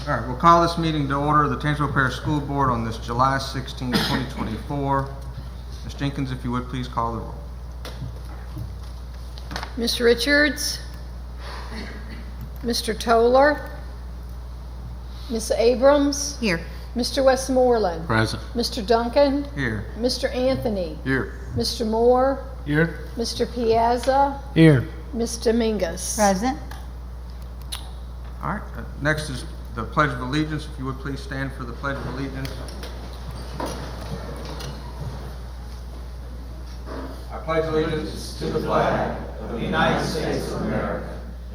All right, we'll call this meeting to order, the Tangipahoa Parish School Board on this July 16, 2024. Ms. Jenkins, if you would, please call the roll. Ms. Richards, Mr. Toller, Ms. Abrams, Here. Mr. Westmoreland, Present. Mr. Duncan, Here. Mr. Anthony, Here. Mr. Moore, Here. Mr. Piazza, Here. Ms. Dominguez. Present. All right, next is the Pledge of Allegiance. If you would please stand for the Pledge of Allegiance. I pledge allegiance to the flag of the United States of America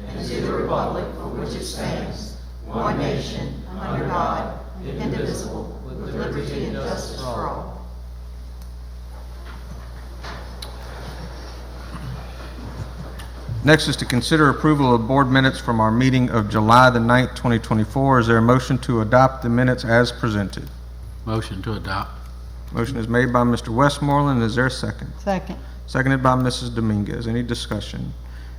and to the republic for which it stands, one nation, under God, indivisible, with liberty and justice for all. Next is to consider approval of board minutes from our meeting of July the 9th, 2024. Is there a motion to adopt the minutes as presented? Motion to adopt. Motion is made by Mr. Westmoreland. Is there a second? Second. Seconded by Mrs. Dominguez. Any discussion?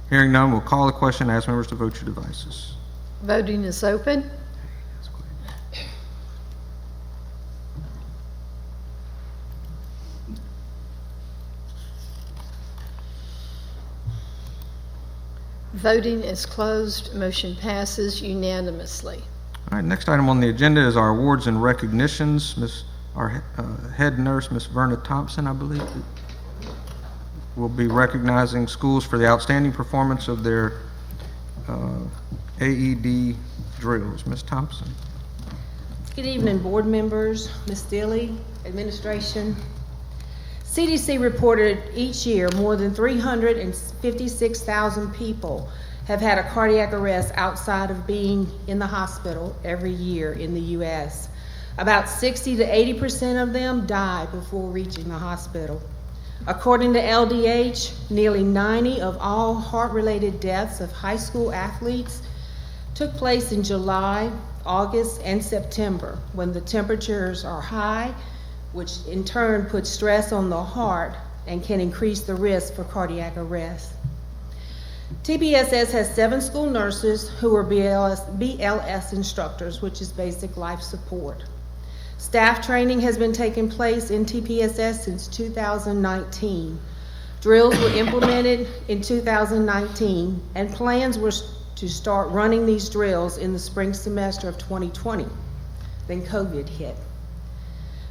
Hearing none, we'll call the question and ask members to vote your devices. Voting is open. Voting is closed. Motion passes unanimously. All right, next item on the agenda is our awards and recognitions. Our head nurse, Miss Verna Thompson, I believe, will be recognizing schools for the outstanding performance of their AED drills. Ms. Thompson. Good evening, board members, Ms. Dilly, administration. CDC reported each year more than 356,000 people have had a cardiac arrest outside of being in the hospital every year in the U.S. About 60 to 80% of them die before reaching the hospital. According to LDH, nearly 90 of all heart-related deaths of high school athletes took place in July, August, and September when the temperatures are high, which in turn puts stress on the heart and can increase the risk for cardiac arrest. TPSS has 7 school nurses who are BLS instructors, which is basic life support. Staff training has been taking place in TPSS since 2019. Drills were implemented in 2019, and plans were to start running these drills in the spring semester of 2020. Then COVID hit.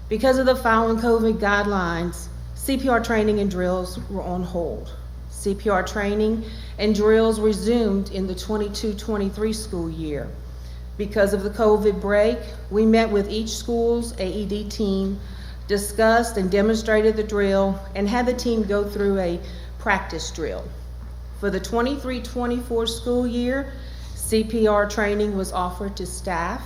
Because of the following COVID guidelines, CPR training and drills were on hold. CPR training and drills resumed in the 22-23 school year. Because of the COVID break, we met with each school's AED team, discussed and demonstrated the drill, and had the team go through a practice drill. For the 23-24 school year, CPR training was offered to staff.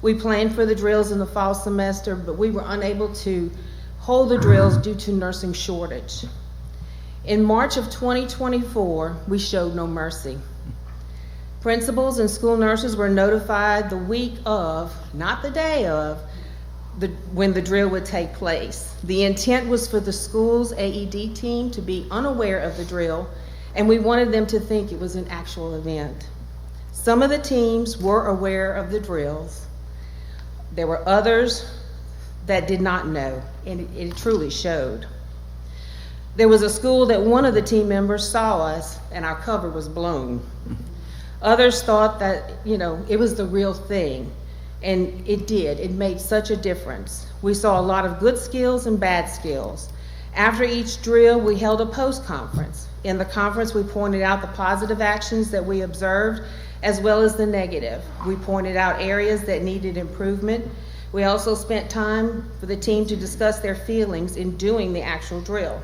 We planned for the drills in the fall semester, but we were unable to hold the drills due to nursing shortage. In March of 2024, we showed no mercy. Principals and school nurses were notified the week of, not the day of, when the drill would take place. The intent was for the school's AED team to be unaware of the drill, and we wanted them to think it was an actual event. Some of the teams were aware of the drills. There were others that did not know, and it truly showed. There was a school that one of the team members saw us, and our cover was blown. Others thought that, it was the real thing, and it did. It made such a difference. We saw a lot of good skills and bad skills. After each drill, we held a post-conference. In the conference, we pointed out the positive actions that we observed, as well as the negative. We pointed out areas that needed improvement. We also spent time for the team to discuss their feelings in doing the actual drill.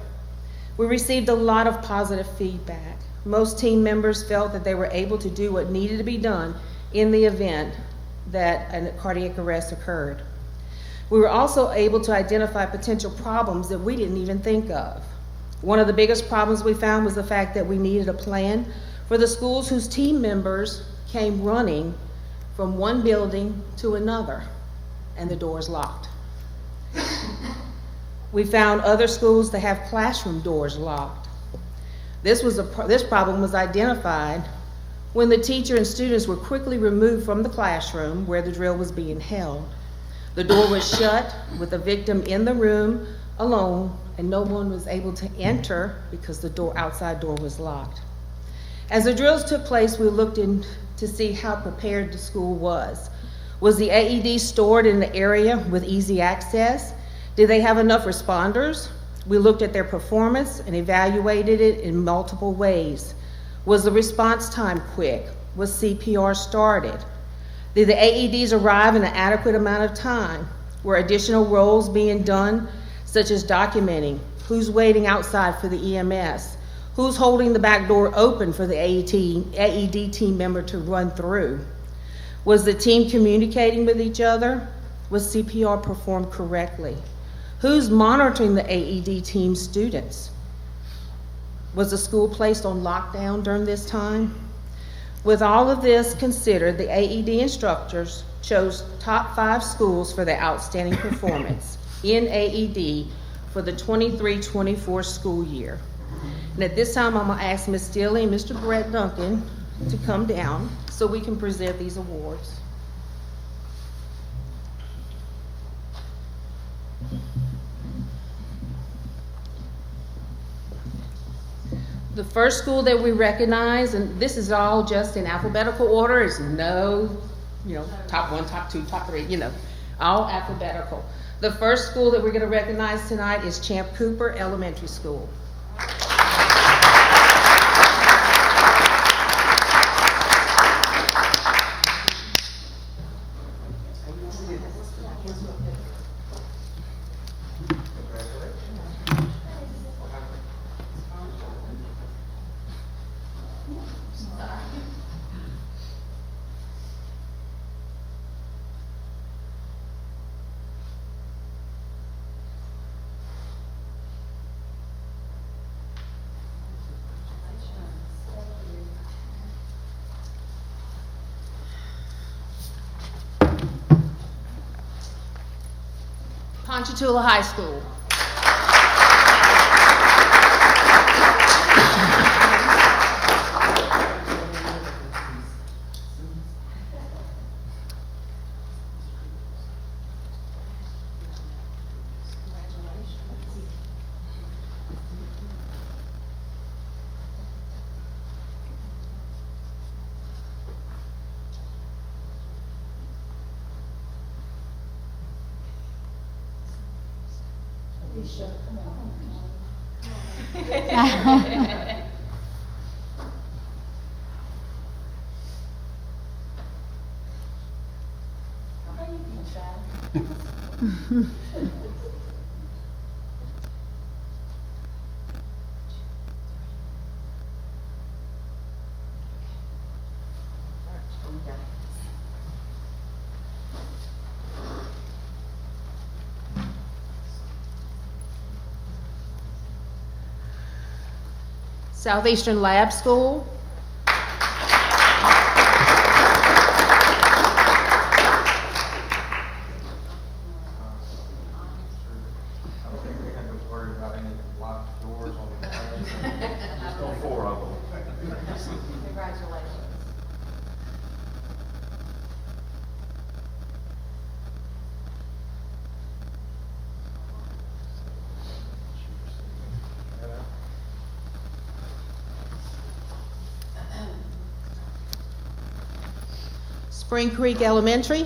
We received a lot of positive feedback. Most team members felt that they were able to do what needed to be done in the event that a cardiac arrest occurred. We were also able to identify potential problems that we didn't even think of. One of the biggest problems we found was the fact that we needed a plan for the schools whose team members came running from one building to another, and the doors locked. We found other schools that have classroom doors locked. This problem was identified when the teacher and students were quickly removed from the classroom where the drill was being held. The door was shut with the victim in the room alone, and no one was able to enter because the outside door was locked. As the drills took place, we looked in to see how prepared the school was. Was the AED stored in the area with easy access? Did they have enough responders? We looked at their performance and evaluated it in multiple ways. Was the response time quick? Was CPR started? Did the AEDs arrive in an adequate amount of time? Were additional roles being done, such as documenting who's waiting outside for the EMS, who's holding the back door open for the AED team member to run through? Was the team communicating with each other? Was CPR performed correctly? Who's monitoring the AED team students? Was the school placed on lockdown during this time? With all of this considered, the AED instructors chose top 5 schools for their outstanding performance in AED for the 23-24 school year. And at this time, I'm gonna ask Ms. Steele and Mr. Brett Duncan to come down so we can present these awards. The first school that we recognize, and this is all just in alphabetical order, is no, top 1, top 2, top 3, all alphabetical. The first school that we're going to recognize tonight is Champ Cooper Elementary School. Ponchatoula High School. Southeastern Lab School. Spring Creek Elementary.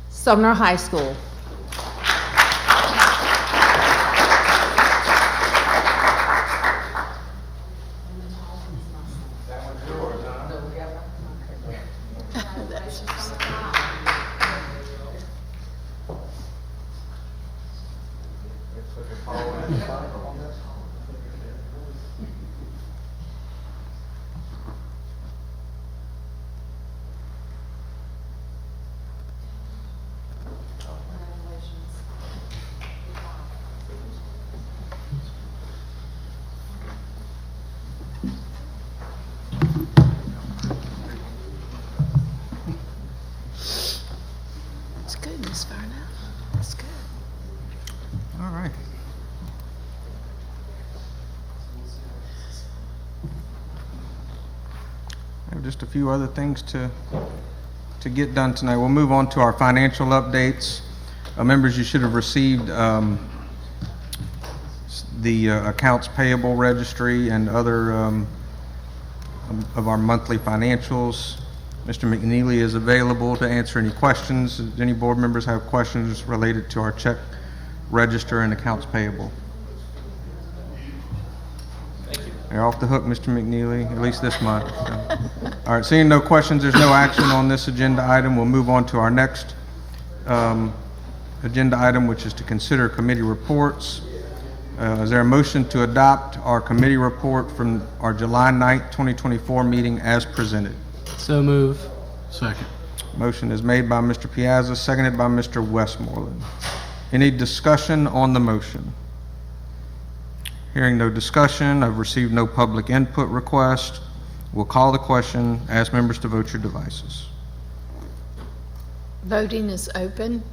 Sumner High School. Ms. Verna. That's good. All right. I have just a few other things to get done tonight. We'll move on to our financial updates. Members, you should have received the accounts payable registry and other of our monthly financials. Mr. McNeely is available to answer any questions. Do any board members have questions related to our check register and accounts payable? You're off the hook, Mr. McNeely, at least this month. So. All right, seeing no questions, there's no action on this agenda item. We'll move on to our next agenda item, which is to consider committee reports. Is there a motion to adopt our committee report from our July 9th, 2024 meeting as presented? So move. Second. Motion is made by Mr. Piazza, seconded by Mr. Westmoreland. Any discussion on the motion? Hearing no discussion, I've received no public input request. We'll call the question. Ask members to vote your devices. Voting is open.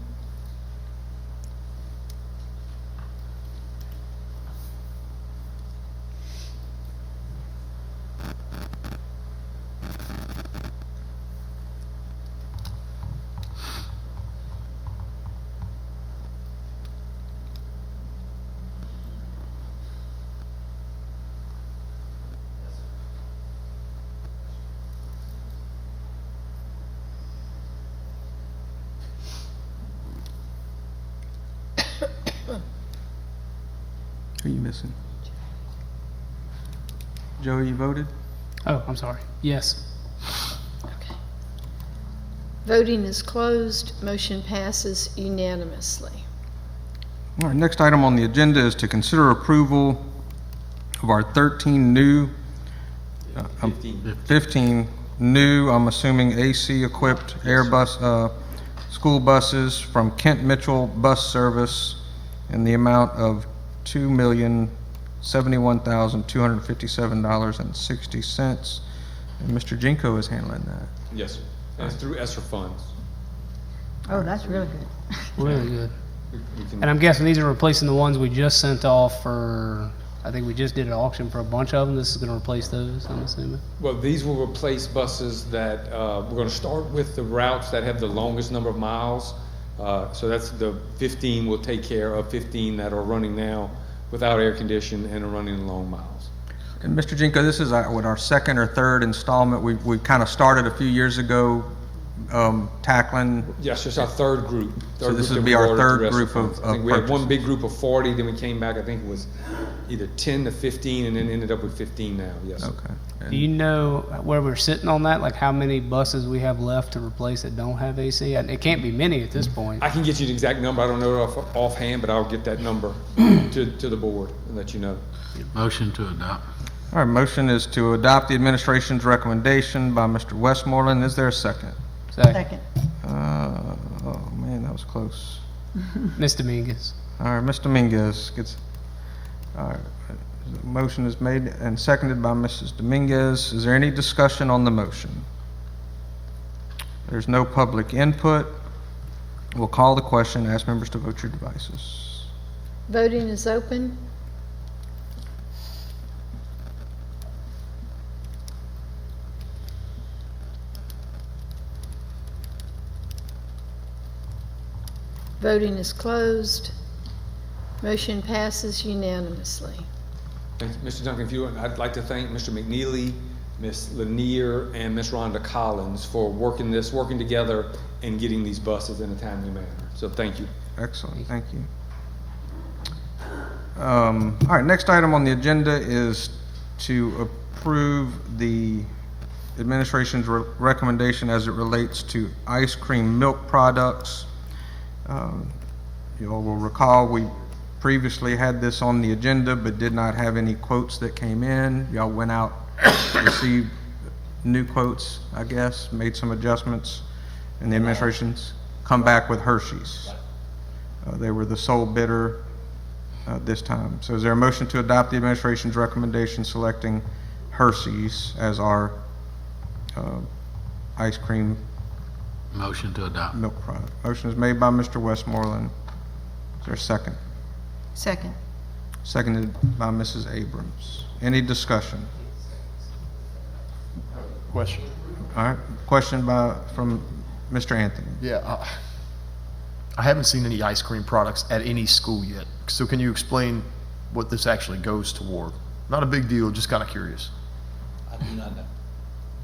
Who are you missing? Joey, you voted? Oh, I'm sorry. Yes. Okay. Voting is closed. Motion passes unanimously. All right, next item on the agenda is to consider approval of our 13 new, 15 new, I'm assuming AC-equipped Airbus school buses from Kent Mitchell Bus Service in the amount of $2,071,257.60. And Mr. Jinko is handling that. Yes, sir. And it's through ESSER funds. Oh, that's really good. Really good. We can- And I'm guessing these are replacing the ones we just sent off for, I think we just did an auction for a bunch of them. This is going to replace those, I'm assuming. Well, these will replace buses that, we're going to start with the routes that have the longest number of miles. So that's the 15 will take care of 15 that are running now without air condition and are running long miles. And Mr. Jinko, this is our second or third installment. We kind of started a few years ago tackling. Yes, it's our third group. So this group would that be we our ordered third through ESSER group funds. of I think we had one purchases. big group of 40, then we came back, I think it was either 10 to 15, and then ended up with 15 now, yes. Okay. Do you know where we're sitting on that? Like how many buses we have left to replace that don't have AC? It can't be many at this point. I can get you the exact number. I don't know it offhand, but I'll get that number to the board and let you know. Motion to adopt. All right, motion is to adopt the administration's recommendation by Mr. Westmoreland. Is there a second? Second. Oh, man, that was close. Ms. Dominguez. All right, Mr. Dominguez gets, all right, the motion is made and seconded by Mrs. Dominguez. Is there any discussion on the motion? There's no public input. We'll call the question. Ask members to vote your devices. Voting is open. Voting is closed. Motion passes unanimously. Thank you, Mr. Duncan, if you would, I'd like to thank Mr. McNeely, Ms. Lanier, and Ms. Rhonda Collins for working together and getting these buses in a timely manner. So thank you. Excellent, thank you. All right, next item on the agenda is to approve the administration's recommendation as it relates to ice cream milk products. You all will recall we previously had this on the agenda but did not have any quotes that came in. Y'all went out, received new quotes, I guess, made some adjustments, and the administration's come back with Hershey's. They were the sole bidder this time. So is there a motion to adopt the administration's recommendation selecting Hershey's as our ice cream Motion to adopt. milk product. Motion is made by Mr. Westmoreland. Is there a second? Second. Seconded by Mrs. Abrams. Any discussion? Question. All right, question from Mr. Anthony. Yeah, I haven't seen any ice cream products at any school yet. So can you explain what this actually goes toward? Not a big deal, just kind of curious. I do not know.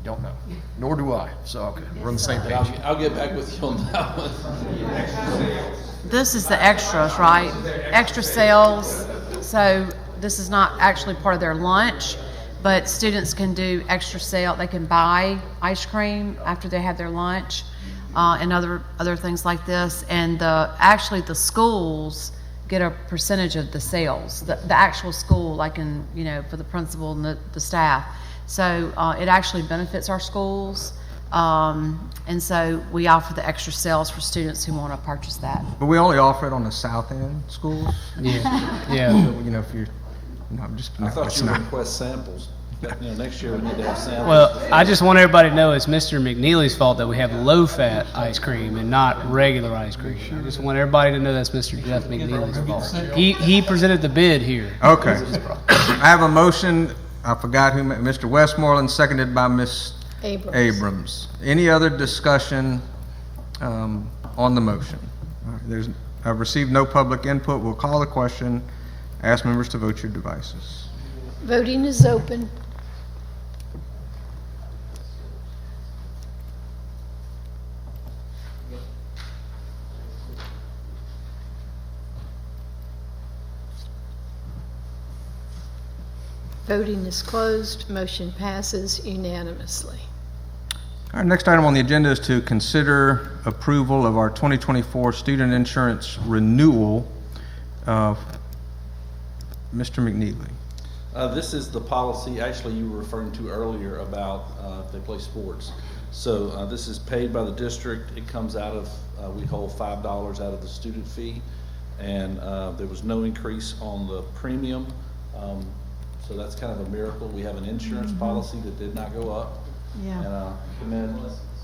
Don't know. Nor do I. So, okay, we're on the same But page. I'll get back with you on that one. This is the extras, right? Extra sales. So this is not actually part of their lunch, but students can do extra sale. They can buy ice cream after they have their lunch, and other things like this. And actually the schools get a percentage of the sales. The actual school, like for the principal and the staff. So it actually benefits our schools. And so we offer the extra sales for students who want to purchase that. But we only offer it on the south end schools. Yeah, yeah. So, if you're, I'm just. I thought it's you would not. request samples. But, next year we need to have samples. Well, I just want everybody to know it's Mr. McNeely's fault that we have low-fat ice cream and not regular ice cream. I just want everybody to know that's Mr. Jeff McNeely's fault. He presented the bid here. Okay. I have a motion. I forgot who. Mr. Westmoreland, seconded by Ms. Abrams. Any other discussion on the motion? All right, I've received no public input. We'll call the question. Ask members to vote your devices. Voting is open. Voting is closed. Motion passes unanimously. Our next item on the agenda is to consider approval of our 2024 student insurance renewal. Mr. McNeely. This is the policy, actually, you were referring to earlier about if they play sports. So this is paid by the district. It comes out of, we hold $5 out of the student fee. And there was no increase on the premium. So that's kind of a miracle. We have an insurance policy that did not go up. Yeah. And then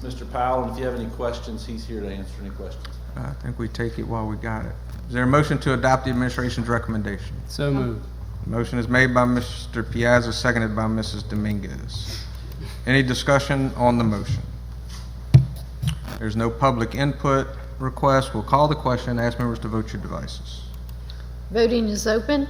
Mr. Powell, and if you have any questions, he's here to answer any questions. I think we take it while we got it. Is there a motion to adopt the administration's recommendation? So moved. Motion is made by Mr. Piazza, seconded by Mrs. Dominguez. Any discussion on the motion? There's no public input request. We'll call the question. Ask members to vote your devices. Voting is open.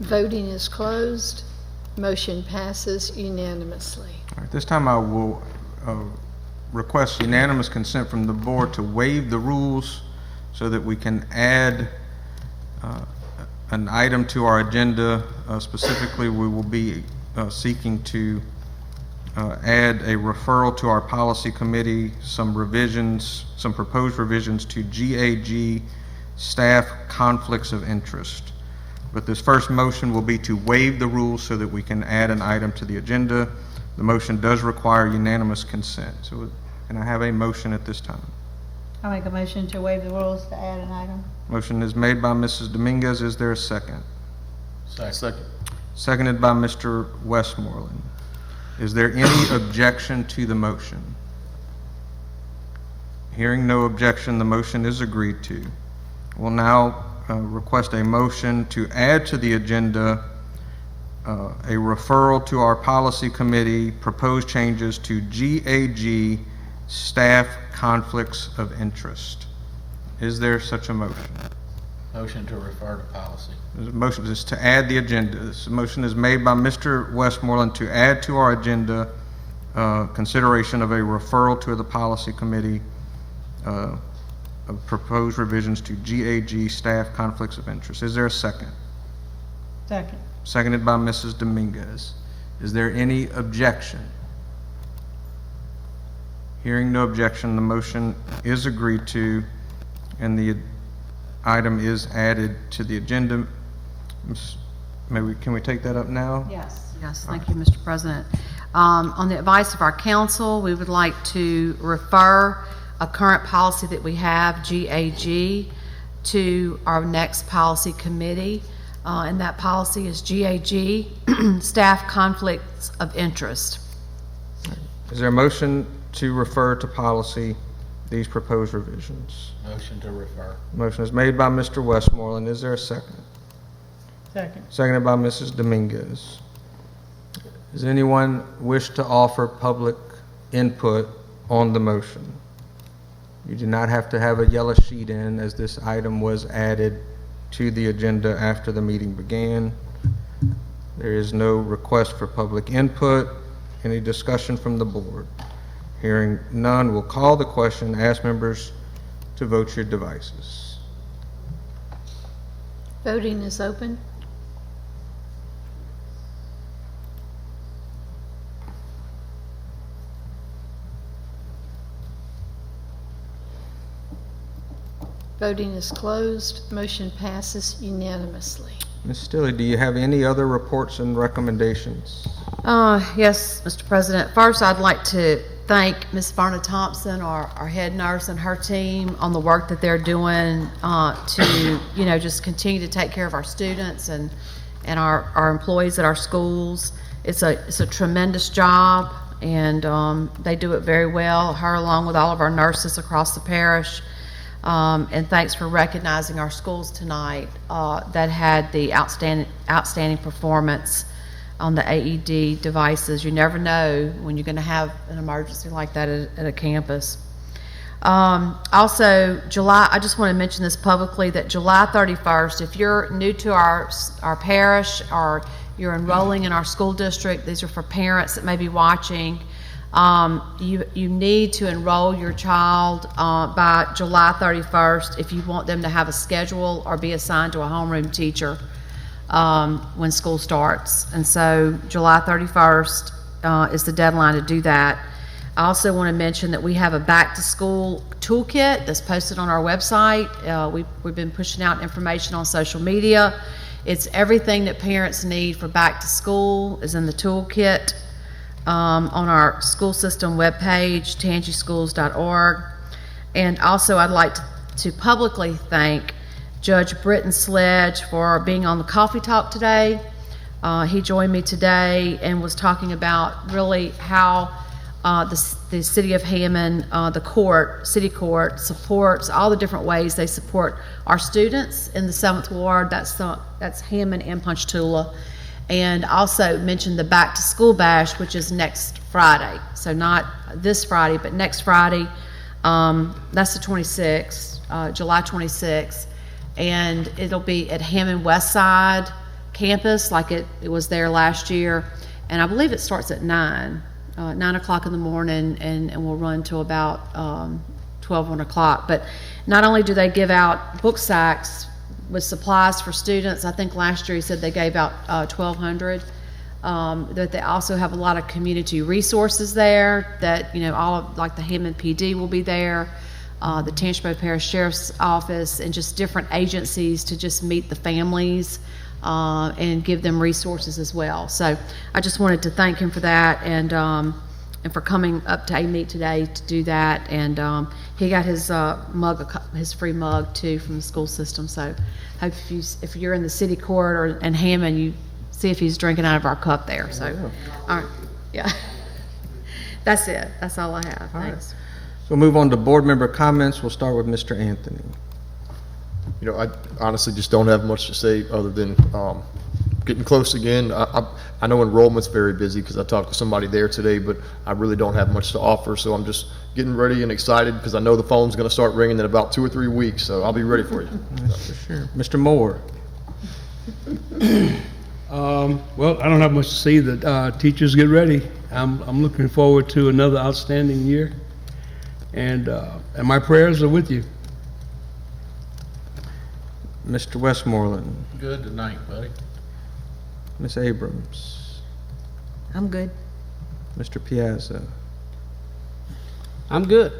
Voting is closed. Motion passes unanimously. All right, this time I will request unanimous consent from the board to waive the rules so that we can add an item to our agenda. Specifically, we will be seeking to add a referral to our policy committee, some proposed revisions to GAG staff conflicts of interest. But this first motion will be to waive the rules so that we can add an item to the agenda. The motion does require unanimous consent. So can I have a motion at this time? I'll make a motion to waive the rules to add an item. Motion is made by Mrs. Dominguez. Is there a second? Second. Seconded by Mr. Westmoreland. Is there any objection to the motion? Hearing no objection, the motion is agreed to. We'll now request a motion to add to the agenda a referral to our policy committee, proposed changes to GAG staff conflicts of interest. Is there such a motion? Motion to refer to policy. There's a motion is to add the agenda. This motion is made by Mr. Westmoreland to add to our agenda consideration of a referral to the policy committee of proposed revisions to GAG staff conflicts of interest. Is there a second? Second. Seconded by Mrs. Dominguez. Is there any objection? Hearing no objection, the motion is agreed to, and the item is added to the agenda. Can we take that up now? Yes, thank you, Mr. President. On the advice of our council, we would like to refer a current policy that we have, GAG, to our next policy committee. And that policy is GAG, Staff Conflicts of Interest. Is there a motion to refer to policy these proposed revisions? Motion to refer. Motion is made by Mr. Westmoreland. Is there a second? Second. Seconded by Mrs. Dominguez. Does anyone wish to offer public input on the motion? You do not have to have a yellow sheet in, as this item was added to the agenda after the meeting began. There is no request for public input. Any discussion from the board? Hearing none, we'll call the question. Ask members to vote your devices. Voting is open. Voting is closed. Motion passes unanimously. Ms. Stilley, do you have any other reports and recommendations? Yes, Mr. President. First, I'd like to thank Ms. Verna Thompson, our head nurse, and her team on the work that they're doing to, just continue to take care of our students and our employees at our schools. It's a tremendous job, and they do it very well, her along with all of our nurses across the parish. And thanks for recognizing our schools tonight that had the outstanding performance on the AED devices. You never know when you're going to have an emergency like that at a campus. Also, I just want to mention this publicly, that July 31st, if you're new to our parish or you're enrolling in our school district, these are for parents that may be watching, you need to enroll your child by July 31st if you want them to have a schedule or be assigned to a homeroom teacher when school starts. And so July 31st is the deadline to do that. I also want to mention that we have a back-to-school toolkit that's posted on our website. We've been pushing out information on social media. It's everything that parents need for back-to-school is in the toolkit. On our school system webpage, tangischools.org. And also I'd like to publicly thank Judge Britton Sledge for being on the Coffee Talk today. He joined me today and was talking about really how the city of Hammond, city court supports all the different ways they support our students in the 7th Ward. That's Hammond and Ponchatoula. And also mentioned the Back to School Bash, which is next Friday. So not this Friday, but next Friday. That's the 26th, July 26th. And it'll be at Hammond West Side campus, like it was there last year. And I believe it starts at 9 o'clock in the morning, and will run till about 1 o'clock. But not only do they give out book sacks with supplies for students, I think last year he said they gave out 1,200. That they also have a lot of community resources there. That all of like the Hammond PD will be there, the Tangipahoa Parish Sheriff's Office, and just different agencies to just meet the families and give them resources as well. So I just wanted to thank him for that, and for coming up to AMEET today to do that. And he got his his free mug too from the school system. So hope if you're in the city court in Hammond, you see if he's drinking out of our cup there. So, all right, yeah, that's it. That's all I have. Thanks. So we'll move on to board member comments. We'll start with Mr. Anthony. I honestly just don't have much to say other than getting close again. I know enrollment's very busy because I talked to somebody there today, but I really don't have much to offer. So I'm just getting ready and excited because I know the phone's going to start ringing in about 2 or 3 weeks. So I'll be ready for you. That's for sure. Mr. Moore. Well, I don't have much to say. The teachers get ready. I'm looking forward to another outstanding year, and my prayers are with you. Mr. Westmoreland. Good tonight, buddy. Ms. Abrams. I'm good. Mr. Piazza. I'm good.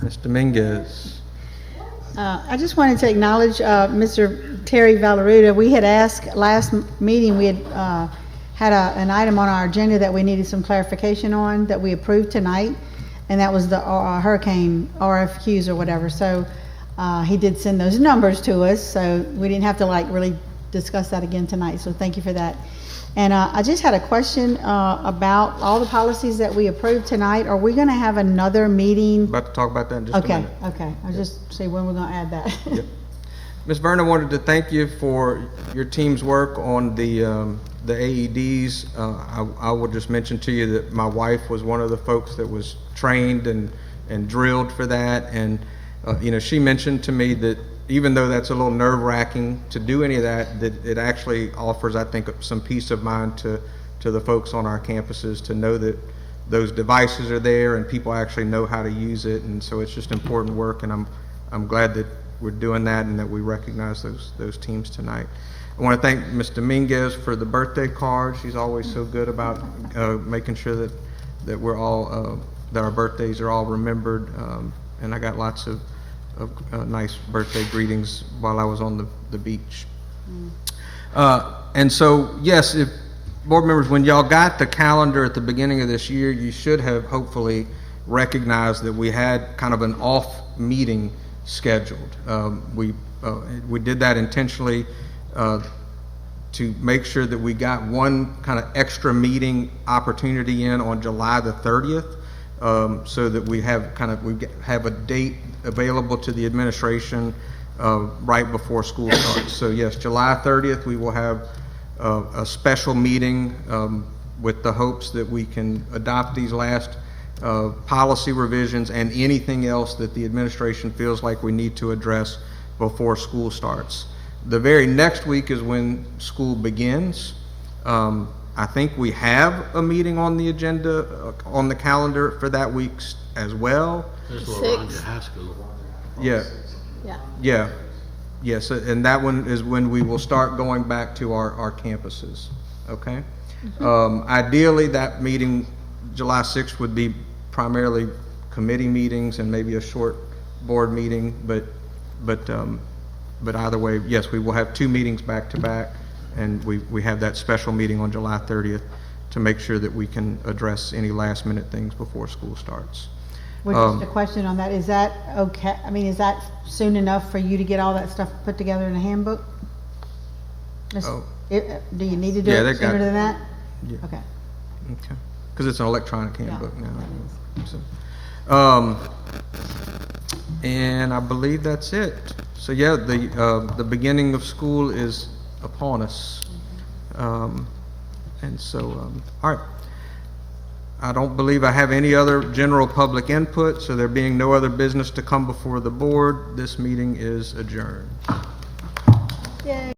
Ms. Dominguez. I just wanted to acknowledge Mr. Terry Valaruta. We had asked last meeting, we had an item on our agenda that we needed some clarification on that we approved tonight. and that was the hurricane RFQs or whatever. So he did send those numbers to us, so we didn't have to like really discuss that again tonight. So thank you for that. And I just had a question about all the policies that we approved tonight. Are we going to have another meeting? About to talk about that in just a Okay, minute. okay. I'll just see when we're going to add that. Yep. Ms. Verna, wanted to thank you for your team's work on the AEDs. I will just mention to you that my wife was one of the folks that was trained and drilled for that. And, she mentioned to me that even though that's a little nerve-wracking to do any of that, that it actually offers, I think, some peace of mind to the folks on our campuses to know that those devices are there and people actually know how to use it. And so it's just important work, and I'm glad that we're doing that and that we recognize those teams tonight. I want to thank Ms. Dominguez for the birthday card. She's always so good about making sure that we're all that our birthdays are all remembered. And I got lots of nice birthday greetings while I was on the beach. And so, yes, if board members, when y'all got the calendar at the beginning of this year, you should have hopefully recognized that we had kind of an off meeting scheduled. We did that intentionally to make sure that we got one kind of extra meeting opportunity in on July the 30th, so that we have a date available to the administration right before school starts. So yes, July 30th, we will have a special meeting with the hopes that we can adopt these last policy revisions and anything else that the administration feels like we need to address before school starts. The very next week is when school begins. I think we have a meeting on the agenda, on the calendar for that week as well. This is Six. Ranja High School. Yeah, Yeah. yes, and that one is when we will start going back to our campuses, okay? Ideally, that meeting, July 6th, would be primarily committee meetings and maybe a short board meeting, but either way, yes, we will have two meetings back to back, and we have that special meeting on July 30th to make sure that we can address any last minute things before school starts. Well, just a question on that. Is that okay? I mean, is that soon enough for you to get all that stuff put together in a handbook? Oh. Do you need to do Yeah, it they got- sooner than that? Yeah. Okay. Okay, because it's an electronic handbook Yeah. now. So, and I believe that's it. So yeah, the beginning of school is upon us. And so, all right. I don't believe I have any other general public input, so there being no other business to come before the board, this meeting is adjourned. Yay.